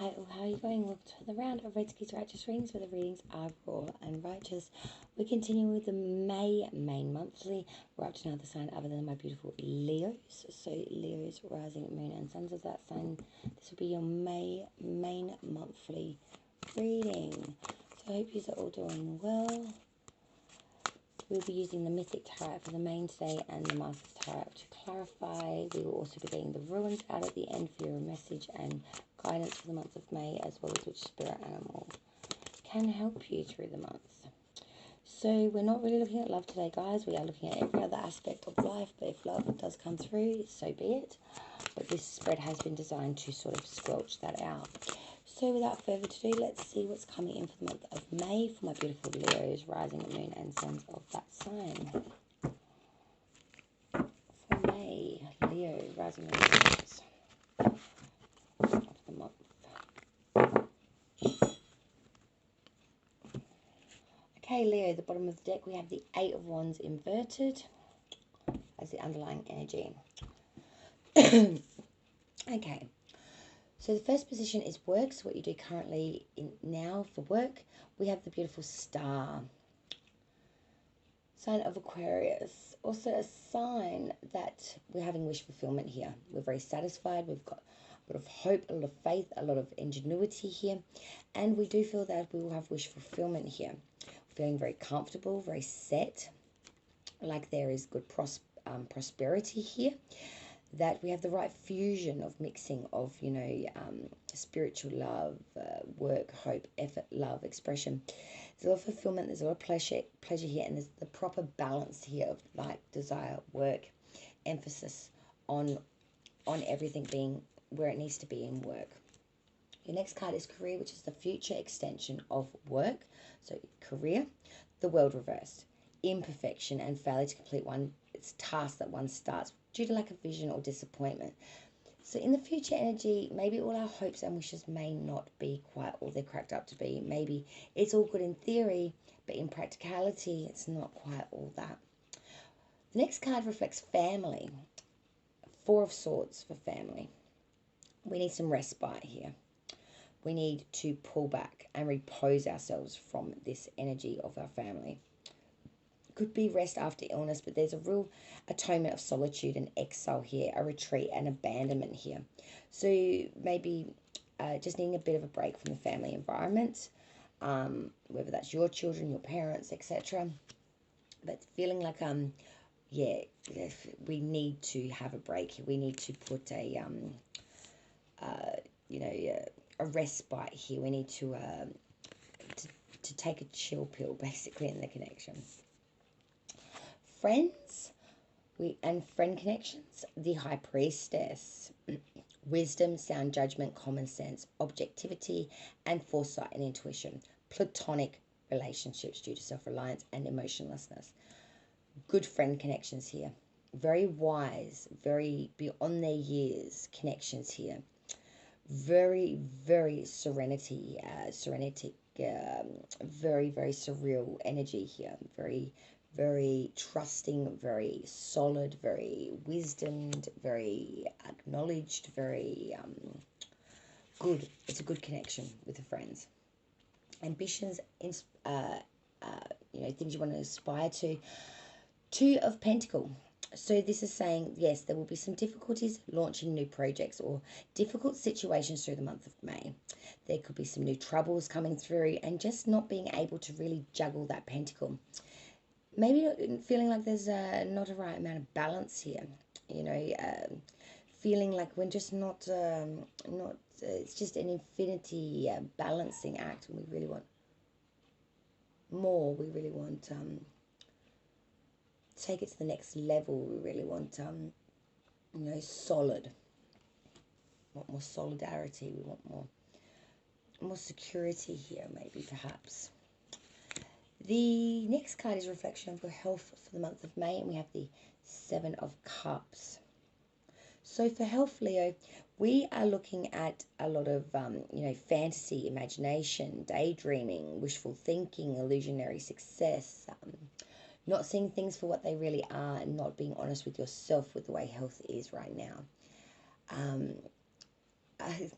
Hi all, how are you going? Welcome to the round of Redski's Righteous Readings, where the readings are raw and righteous. We continue with the May main monthly. We're up to another sign other than my beautiful Leos. So Leos, rising, moon and suns of that sign. This will be your May main monthly reading. So I hope you are all doing well. We'll be using the Mythic Tarot for the main today and the Master's Tarot to clarify. We will also be getting the ruins out at the end for your message and guidance for the month of May, as well as which spirit animal can help you through the month. So we're not really looking at love today, guys. We are looking at every other aspect of life, but if love does come through, so be it. But this spread has been designed to sort of squelch that out. So without further ado, let's see what's coming in for the month of May for my beautiful Leos, rising, moon and suns of that sign. For May, Leo, rising, moon and suns of the month. Okay, Leo, the bottom of the deck, we have the Eight of Wands inverted as the underlying energy. Okay. So the first position is work, so what you do currently now for work. We have the beautiful star. Sign of Aquarius. Also a sign that we're having wish fulfillment here. We're very satisfied. We've got a lot of hope, a lot of faith, a lot of ingenuity here. And we do feel that we will have wish fulfillment here. Feeling very comfortable, very set. Like there is good prosperity here. That we have the right fusion of mixing of, spiritual love, work, hope, effort, love, expression. There's a lot of fulfillment, there's a lot of pleasure here, and there's the proper balance here of like desire, work, emphasis on everything being where it needs to be in work. Your next card is career, which is the future extension of work. So career, the world reversed, imperfection and failure to complete it's task that one starts due to lack of vision or disappointment. So in the future energy, maybe all our hopes and wishes may not be quite all they're cracked up to be. Maybe it's all good in theory, but in practicality, it's not quite all that. The next card reflects family. Four of Swords for family. We need some respite here. We need to pull back and repose ourselves from this energy of our family. Could be rest after illness, but there's a real atonement of solitude and exile here, a retreat and abandonment here. So maybe just needing a bit of a break from the family environment, whether that's your children, your parents, etc. But feeling like, we need to have a break. We need to put a respite here. We need to take a chill pill, basically, in the connection. Friends and friend connections, the High Priestess. Wisdom, sound judgment, common sense, objectivity, and foresight and intuition. Platonic relationships due to self-reliance and emotionlessness. Good friend connections here. Very wise, very beyond their years connections here. Very, very serenity, very, very surreal energy here. Very, very trusting, very solid, very wisdomed, very acknowledged, very good. It's a good connection with the friends. Ambitions, things you want to aspire to. Two of Pentacles. So this is saying, yes, there will be some difficulties launching new projects or difficult situations through the month of May. There could be some new troubles coming through and just not being able to really juggle that pentacle. Maybe feeling like there's not a right amount of balance here, feeling like we're just not, it's just an infinity balancing act, and we really want more. We really want to take it to the next level. We really want, solid. We want more solidarity. We want more security here, maybe, perhaps. The next card is reflection of your health for the month of May, and we have the Seven of Cups. So for health, Leo, we are looking at a lot of, fantasy, imagination, daydreaming, wishful thinking, illusionary success, not seeing things for what they really are and not being honest with yourself with the way health is right now.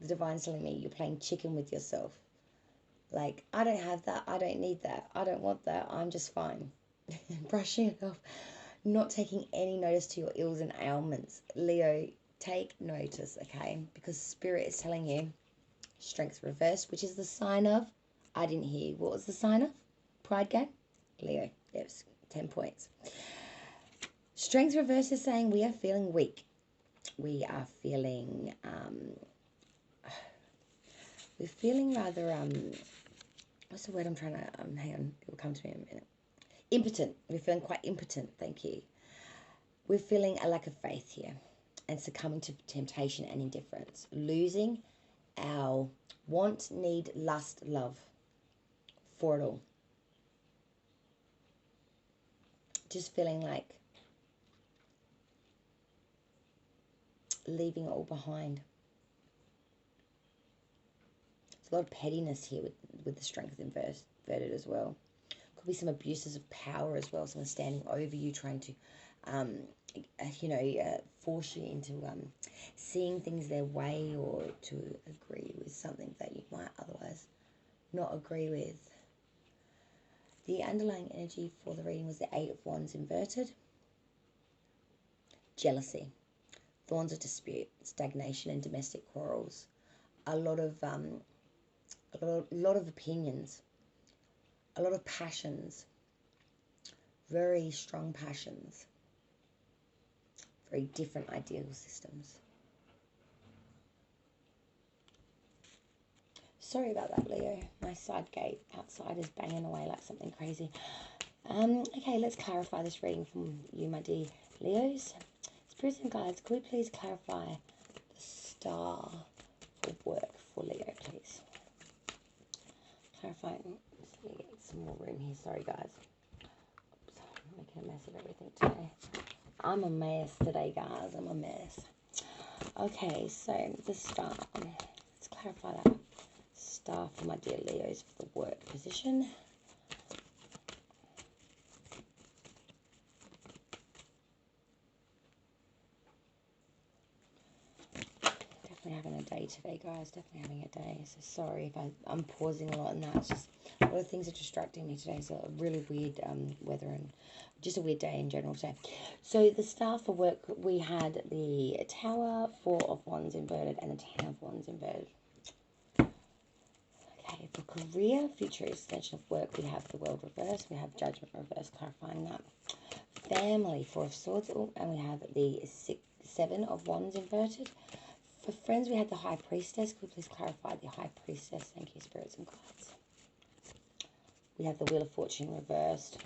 the divine's telling me you're playing chicken with yourself. Like, I don't have that. I don't need that. I don't want that. I'm just fine. Brushing it off. Not taking any notice to your ills and ailments. Leo, take notice, okay? Because Spirit is telling you Strength reversed, which is the sign of, I didn't hear you. What was the sign of? Pride game? Leo. Yes, 10 points. Strength reversed is saying we are feeling weak. We are feeling, we're feeling rather, what's the word I'm trying to, hang on, it will come to me in a minute. Impotent. We're feeling quite impotent, thank you. We're feeling a lack of faith here and succumbing to temptation and indifference. Losing our want, need, lust, love for it all. Just feeling like leaving it all behind. There's a lot of pettiness here with the strength inverted as well. Could be some abuses of power as well. Someone standing over you, trying to, force you into seeing things their way or to agree with something that you might otherwise not agree with. The underlying energy for the reading was the Eight of Wands inverted. Jealousy, thorns of dispute, stagnation and domestic quarrels. A lot of opinions, a lot of passions, very strong passions, very different ideal systems. Sorry about that, Leo. My side gate outside is banging away like something crazy. Okay, let's clarify this reading from you, my dear Leos. Spirits and guides, could we please clarify the star for work for Leo, please? Clarifying. Let me get some more room here. Sorry, guys. Oops, I'm making a mess of everything today. I'm a mess today, guys. I'm a mess. Okay, so the star. Let's clarify that. Star for my dear Leos for the work position. Definitely having a day today, guys. Definitely having a day. So sorry if I'm pausing a lot, and that's just a lot of things are distracting me today. So a really weird weather and just a weird day in general today. So the star for work, we had the Tower, Four of Wands inverted, and the Ten of Wands inverted. Okay, for career, future extension of work, we have the World reverse, we have Judgment reverse, clarifying that. Family, Four of Swords, and we have the Seven of Wands inverted. For friends, we had the High Priestess. Could we please clarify the High Priestess? Thank you, Spirits and Guides. We have the Wheel of Fortune reversed.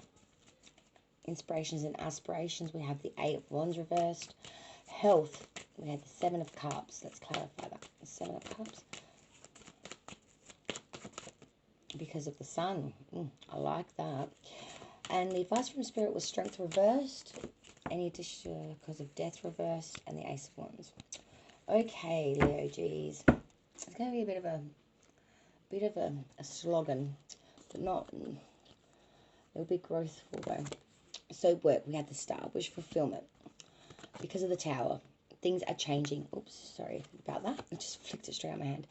Inspirations and aspirations, we have the Eight of Wands reversed. Health, we have the Seven of Cups. Let's clarify that. The Seven of Cups. Because of the sun. I like that. And the advice from Spirit was Strength reversed. Any addition because of Death reversed. And the Ace of Wands. Okay, Leo, geez. It's going to be a bit of a slogan, but not. It'll be growthful though. So work, we had the Star, wish fulfillment. Because of the Tower, things are changing. Oops, sorry about that. I just flicked it straight out of my hand.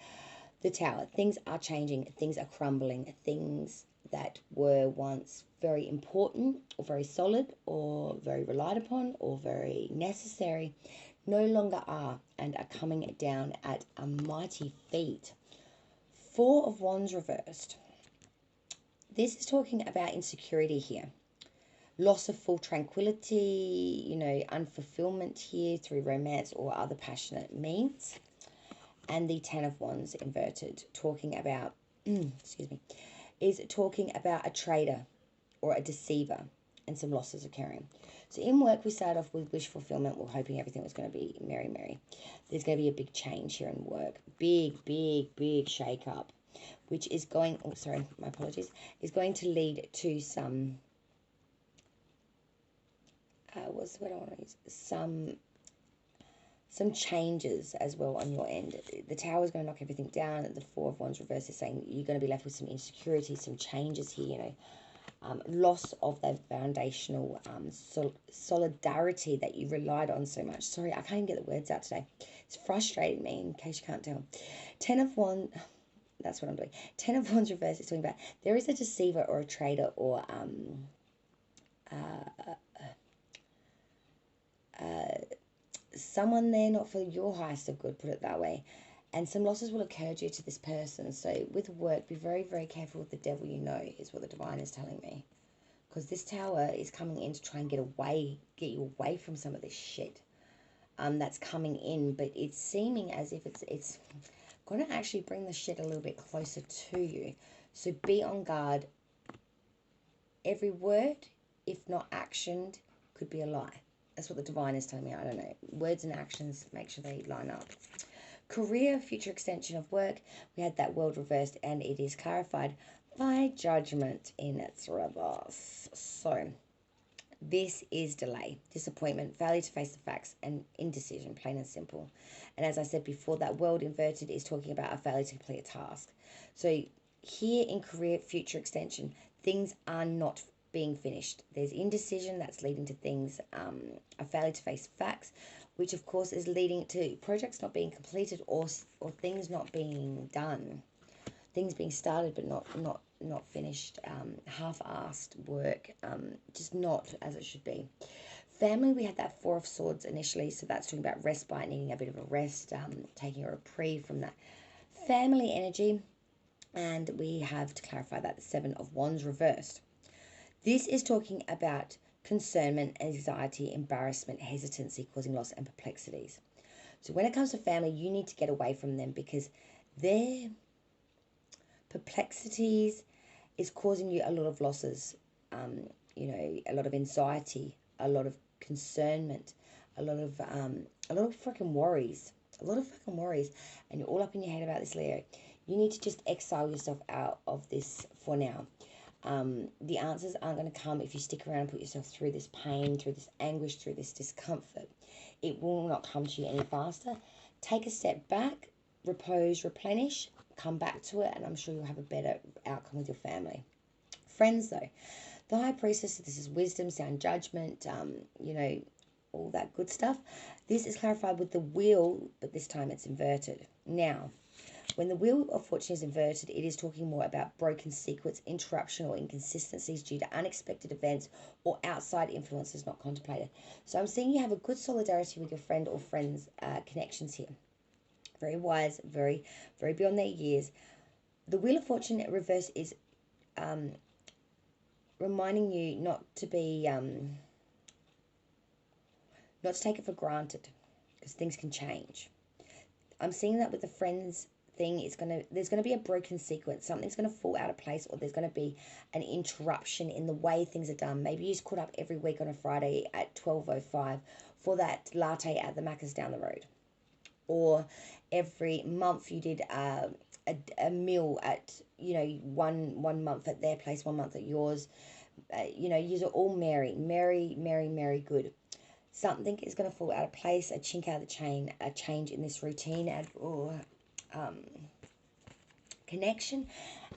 The Tower, things are changing, things are crumbling, things that were once very important or very solid or very relied upon or very necessary no longer are and are coming down at a mighty feat. Four of Wands reversed. This is talking about insecurity here. Loss of full tranquility, unfulfillment here through romance or other passionate means. And the Ten of Wands inverted, talking about, is talking about a traitor or a deceiver and some losses occurring. So in work, we started off with wish fulfillment. We're hoping everything was going to be merry, merry. There's going to be a big change here in work. Big, big, big shake up, which is going, my apologies, is going to lead to some, what's the word I want to use? Some changes as well on your end. The Tower is going to knock everything down. The Four of Wands reverse is saying you're going to be left with some insecurity, some changes here, loss of that foundational solidarity that you relied on so much. Sorry, I can't even get the words out today. It's frustrating me, in case you can't tell. 10 of Wands, that's what I'm doing. 10 of Wands reverse is talking about there is a deceiver or a traitor or someone there not for your highest of good, put it that way. And some losses will occur due to this person. So with work, be very, very careful with the devil you know, is what the divine is telling me. Because this tower is coming in to try and get you away from some of this shit that's coming in. But it's seeming as if it's going to actually bring the shit a little bit closer to you. So be on guard. Every word, if not actioned, could be a lie. That's what the divine is telling me. I don't know. Words and actions, make sure they line up. Career, future extension of work. We had that world reversed and it is clarified by judgment in its reverse. So this is delay, disappointment, failure to face the facts, and indecision, plain and simple. And as I said before, that world inverted is talking about a failure to complete a task. So here in career, future extension, things are not being finished. There's indecision that's leading to things, a failure to face facts, which of course is leading to projects not being completed or things not being done, things being started but not finished, half-assed work, just not as it should be. Family, we had that Four of Swords initially, so that's talking about respite, needing a bit of a rest, taking a reprieve from that family energy. And we have to clarify that the Seven of Wands reversed. This is talking about concernment, anxiety, embarrassment, hesitancy, causing loss and perplexities. So when it comes to family, you need to get away from them because their perplexities is causing you a lot of losses, a lot of anxiety, a lot of concernment, a lot of freaking worries, and you're all up in your head about this, Leo. You need to just exile yourself out of this for now. The answers aren't going to come if you stick around and put yourself through this pain, through this anguish, through this discomfort. It will not come to you any faster. Take a step back, repose, replenish, come back to it, and I'm sure you'll have a better outcome with your family. Friends, though, the High Priestess, this is wisdom, sound judgment, all that good stuff. This is clarified with the wheel, but this time it's inverted. Now, when the Wheel of Fortune is inverted, it is talking more about broken sequence, interruption, or inconsistencies due to unexpected events or outside influences not contemplated. So I'm seeing you have a good solidarity with your friend or friends' connections here. Very wise, very, very beyond their years. The Wheel of Fortune reverse is reminding you not to be, not to take it for granted because things can change. I'm seeing that with the friends thing, there's gonna be a broken sequence. Something's gonna fall out of place, or there's gonna be an interruption in the way things are done. Maybe you just caught up every week on a Friday at 12:05 for that latte at the Macca's down the road, or every month you did a meal at one month at their place, 1 month at yours. You're all merry good. Something is going to fall out of place, a chink out of the chain, a change in this routine, connection,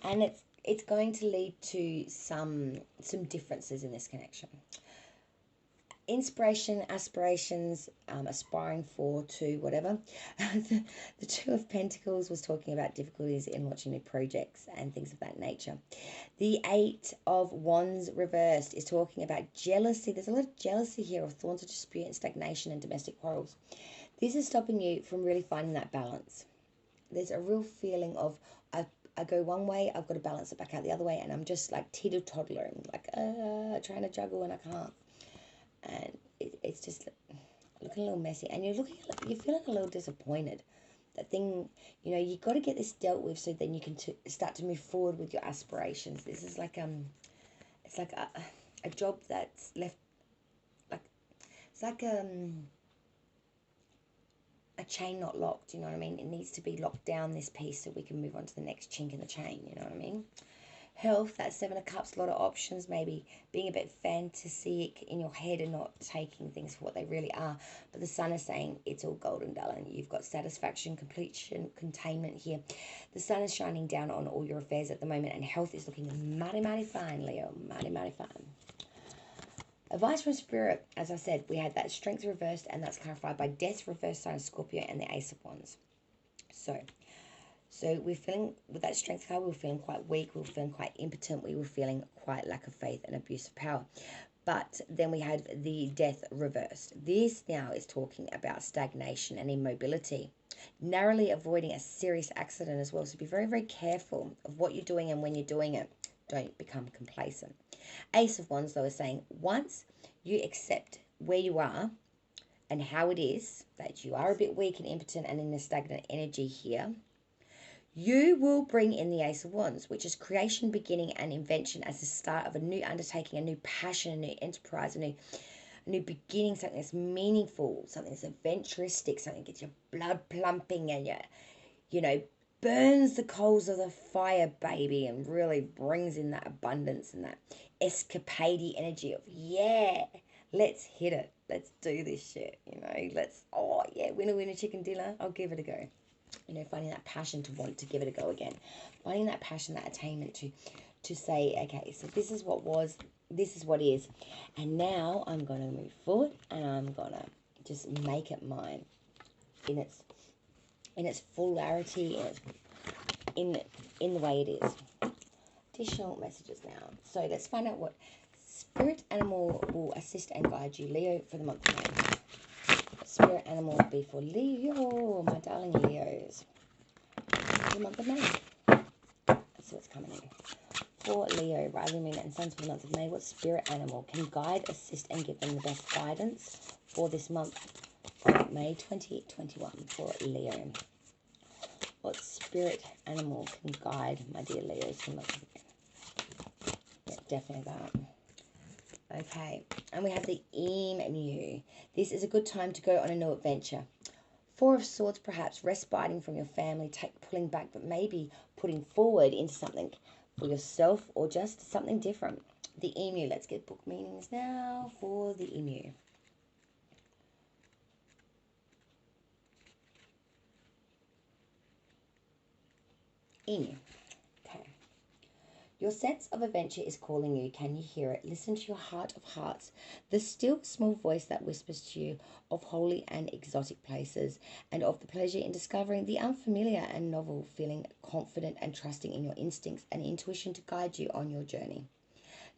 and it's going to lead to some differences in this connection. Inspiration, aspirations, aspiring for, to, whatever. The Two of Pentacles was talking about difficulties in launching new projects and things of that nature. The Eight of Wands reversed is talking about jealousy. There's a lot of jealousy here, of thorns of dispute and stagnation and domestic quarrels. This is stopping you from really finding that balance. There's a real feeling of, I go one way, I've got to balance it back out the other way, and I'm just like teeter-toddling, like trying to juggle and I can't. And it's just looking a little messy, and you're feeling a little disappointed. That thing, you got to get this dealt with so then you can start to move forward with your aspirations. This is like it's like a job that's left, like it's like a chain not locked. You know what I mean? It needs to be locked down, this piece, so we can move on to the next chink in the chain. You know what I mean? Health, that Seven of Cups, a lot of options, maybe being a bit fantasic in your head and not taking things for what they really are. But the Sun is saying it's all golden, darling. You've got satisfaction, completion, containment here. The Sun is shining down on all your affairs at the moment, and health is looking mighty, mighty fine, Leo. Mighty, mighty fine. Advice from Spirit, as I said, we had that Strength reversed, and that's clarified by Death reversed, sign of Scorpio, and the Ace of Wands. So we're feeling, with that Strength card, we were feeling quite weak, we were feeling quite impotent, we were feeling quite lack of faith and abuse of power. But then we had the Death reversed. This now is talking about stagnation and immobility, narrowly avoiding a serious accident as well. So be very, very careful of what you're doing and when you're doing it. Don't become complacent. Ace of Wands, though, is saying once you accept where you are and how it is, that you are a bit weak and impotent and in a stagnant energy here, you will bring in the Ace of Wands, which is creation, beginning, and invention as the start of a new undertaking, a new passion, a new enterprise, a new beginning, something that's meaningful, something that's adventuristic, something that gets your blood plumping and burns the coals of the fire, baby, and really brings in that abundance and that escapade energy of, yeah, let's hit it. Let's do this shit, winner, winner, chicken dinner. I'll give it a go. Finding that passion to want to give it a go again. Finding that passion, that attainment to say, okay, so this is what was, this is what is. And now I'm going to move forward and I'm going to just make it mine in its fullarity, in the way it is. Additional messages now. So let's find out what spirit animal will assist and guide you, Leo, for the month of May. Spirit animal will be for Leo, my darling Leos, for the month of May. Let's see what's coming in. For Leo, rising, moon, and suns for the month of May, what spirit animal can guide, assist, and give them the best guidance for this month of May 2021 for Leo? What spirit animal can guide my dear Leos for the month of May? Yeah, definitely that. Okay, and we have the emu. This is a good time to go on a new adventure. Four of Swords, perhaps respiting from your family, pulling back, but maybe putting forward into something for yourself or just something different. The emu, let's get book meanings now for the emu. Emu. Okay. Your sense of adventure is calling you. Can you hear it? Listen to your heart of hearts, the still small voice that whispers to you of holy and exotic places and of the pleasure in discovering the unfamiliar and novel, feeling confident and trusting in your instincts and intuition to guide you on your journey.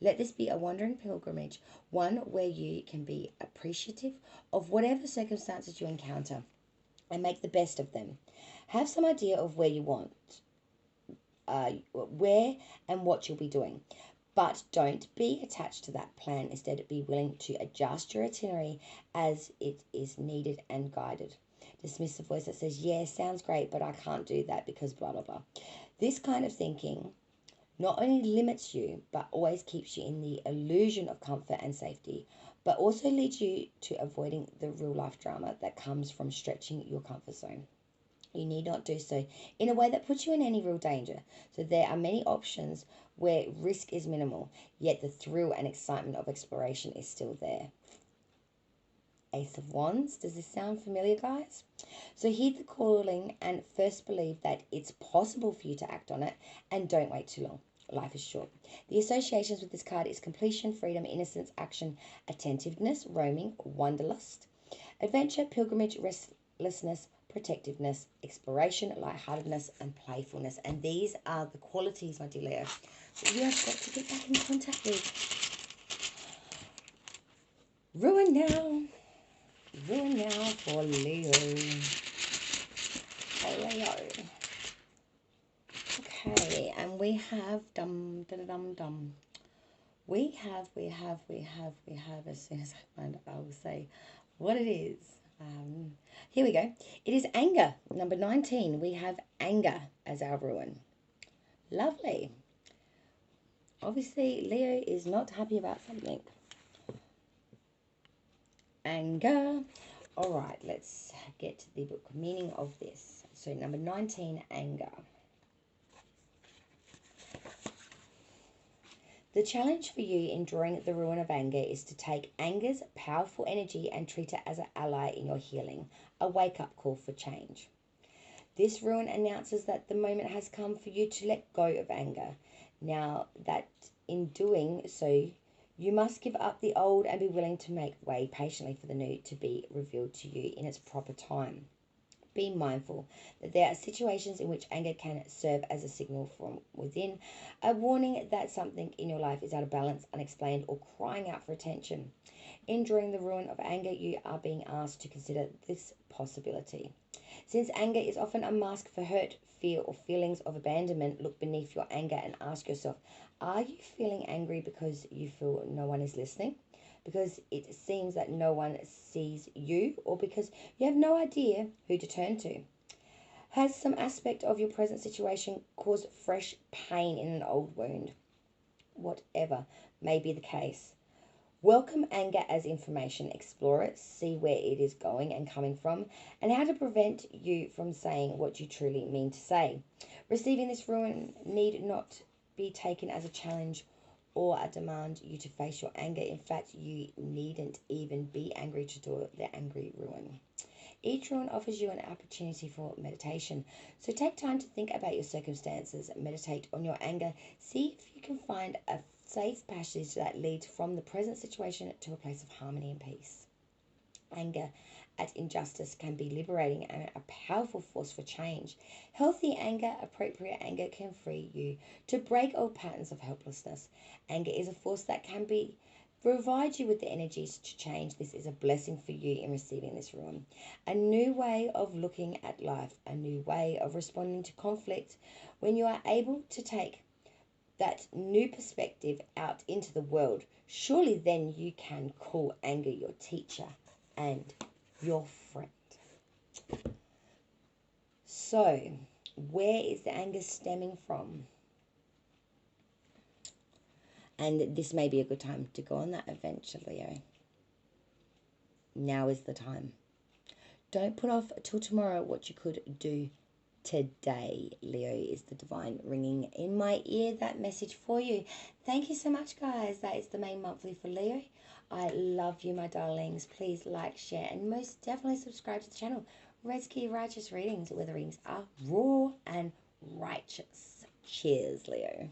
Let this be a wandering pilgrimage, one where you can be appreciative of whatever circumstances you encounter and make the best of them. Have some idea of where you want, where and what you'll be doing. But don't be attached to that plan. Instead, be willing to adjust your itinerary as it is needed and guided. Dismiss the voice that says, yeah, sounds great, but I can't do that because blah, blah, blah. This kind of thinking not only limits you, but always keeps you in the illusion of comfort and safety, but also leads you to avoiding the real life drama that comes from stretching your comfort zone. You need not do so in a way that puts you in any real danger. So there are many options where risk is minimal, yet the thrill and excitement of exploration is still there. Ace of Wands. Does this sound familiar, guys? So heed the calling and first believe that it's possible for you to act on it, and don't wait too long. Life is short. The associations with this card is completion, freedom, innocence, action, attentiveness, roaming, wanderlust, adventure, pilgrimage, restlessness, protectiveness, exploration, lightheartedness, and playfulness. And these are the qualities, my dear Leo, that you have got to get back in contact with. Ruin now. Ruin now for Leo. Leo. Okay, and we have We have, as soon as I find it, I will say what it is. Here we go. It is anger. Number 19. We have anger as our ruin. Lovely. Obviously, Leo is not happy about something. Anger. All right, let's get to the book meaning of this. So number 19, anger. The challenge for you in drawing the ruin of anger is to take anger's powerful energy and treat it as an ally in your healing, a wake up call for change. This ruin announces that the moment has come for you to let go of anger. Now, that in doing so, you must give up the old and be willing to make way patiently for the new to be revealed to you in its proper time. Be mindful that there are situations in which anger can serve as a signal from within, a warning that something in your life is out of balance, unexplained, or crying out for attention. In drawing the ruin of anger, you are being asked to consider this possibility. Since anger is often a mask for hurt, fear, or feelings of abandonment, look beneath your anger and ask yourself, are you feeling angry because you feel no one is listening? Because it seems that no one sees you, or because you have no idea who to turn to? Has some aspect of your present situation caused fresh pain in an old wound? Whatever may be the case, welcome anger as information, explore it, see where it is going and coming from, and how to prevent you from saying what you truly mean to say. Receiving this ruin need not be taken as a challenge or a demand you to face your anger. In fact, you needn't even be angry to do the angry ruin. Each ruin offers you an opportunity for meditation. So take time to think about your circumstances, meditate on your anger, see if you can find a safe passage that leads from the present situation to a place of harmony and peace. Anger at injustice can be liberating and a powerful force for change. Healthy anger, appropriate anger, can free you to break old patterns of helplessness. Anger is a force that can provide you with the energies to change. This is a blessing for you in receiving this ruin. A new way of looking at life, a new way of responding to conflict. When you are able to take that new perspective out into the world, surely then you can call anger your teacher and your friend. So, where is the anger stemming from? And this may be a good time to go on that adventure, Leo. Now is the time. Don't put off till tomorrow what you could do today. Leo, is the divine ringing in my ear that message for you. Thank you so much, guys. That is the main monthly for Leo. I love you, my darlings. Please like, share, and most definitely subscribe to the channel. Redsky Righteous Readings, where the readings are raw and righteous. Cheers, Leo.